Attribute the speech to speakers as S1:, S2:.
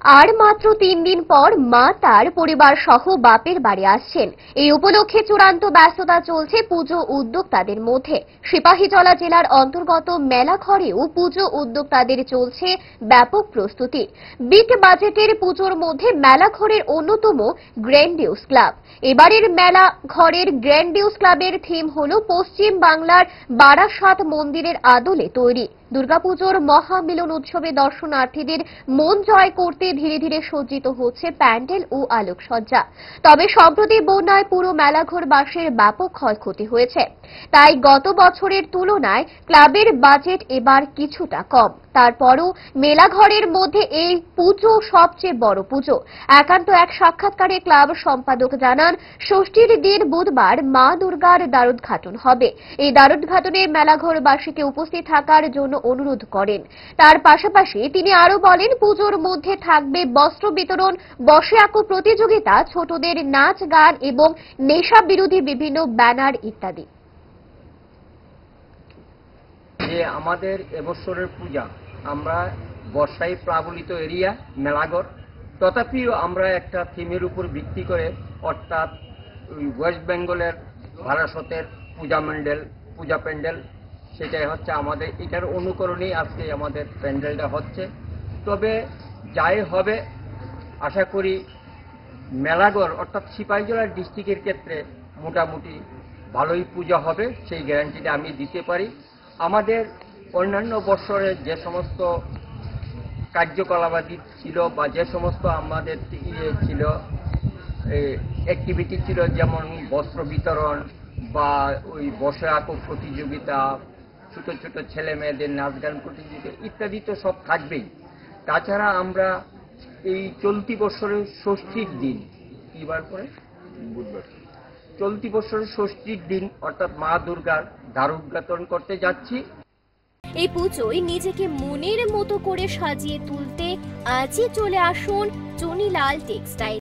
S1: আর মাত্র ৩ দিন পর মা তার পরিবার সহ বাপের বাড়ি আসছেন। এই উপলক্ষে চূড়ান্ত ব্যস্ততা চলছে পুজো উদ্যোক্তাদের মধ্যে। সিপাহীজলা জেলার অন্তর্গত মেলাঘরেও পুজো উদ্যোক্তাদের চলছে ব্যাপক প্রস্তুতি। বিগ বাজেটের পুজোর মধ্যে মেলাঘরের অন্যতম গ্র্যান্ডিউস ক্লাব। এবারের মেলা ঘরের গ্র্যান্ডিউস ক্লাবের থিম হল পশ্চিম বাংলার বারাসাত মন্দিরের আদলে তৈরি। দুর্গাপুজোর মহামিলন উৎসবে দর্শনার্থীদের মন জয় করতে ধীরে ধীরে সজ্জিত হচ্ছে প্যান্ডেল ও আলোকসজ্জা। তবে সম্প্রতি বন্যায় পুরো মেলাঘর বাসের ব্যাপক ক্ষয়ক্ষতি হয়েছে। তাই গত বছরের তুলনায় ক্লাবের বাজেট এবার কিছুটা কম। তারপরও মেলাঘরের মধ্যে এই পুজো সবচেয়ে বড় পুজো। একান্ত এক সাক্ষাৎকারে ক্লাব সম্পাদক জানান, ষষ্ঠীর দিন বুধবার মা দুর্গার দ্বারোদ্ঘাটন হবে। এই দ্বারোদ্ঘাটনে মেলাঘরবাসীকে উপস্থিত থাকার জন্য অনুরোধ করেন। তার পাশাপাশি তিনি আরো বলেন, পুজোর মধ্যে থাকবে বস্ত্র বিতরণ, বসে আঁকো প্রতিযোগিতা, ছোটদের নাচ গান এবং নেশা বিরোধী বিভিন্ন ব্যানার ইত্যাদি।
S2: আমাদের এবছরের পূজা আমরা বর্ষায় প্লাবলিত এরিয়া মেলাঘর, তথাপিও আমরা একটা থিমের উপর ভিত্তি করে, অর্থাৎ ওয়েস্ট বেঙ্গলের বারাসতের পূজা প্যান্ডেল, সেটাই হচ্ছে আমাদের, এটার অনুকরণেই আজকে আমাদের প্যান্ডেলটা হচ্ছে। তবে যাই হবে, আশা করি মেলাঘর অর্থাৎ সিপাহীজলা ডিস্ট্রিক্টের ক্ষেত্রে মোটামুটি ভালোই পূজা হবে, সেই গ্যারান্টিটা আমি দিতে পারি। আমাদের অন্যান্য বছরে যে সমস্ত কার্যকলাপাদি ছিল বা যে সমস্ত আমাদের ছিল অ্যাক্টিভিটি ছিল, যেমন বস্ত্র বিতরণ বা ওই বসে আঁকো প্রতিযোগিতা, ছোট ছোট ছেলে মেয়েদের নাচ গান প্রতিযোগিতা ইত্যাদি তো সব থাকবেই। তাছাড়া আমরা এই চলতি বছরের ষষ্ঠীর দিন, কিবার করে বুধবার, চলতি বছরের ষষ্ঠীর দিন অর্থাৎ মা দুর্গার দ্বারোদ্ঘাটন করতে যাচ্ছি।
S3: এই পুজোয় নিজেকে মনের মতো করে সাজিয়ে তুলতে আজই চলে আসুন চুনিলাল টেক্সটাইল।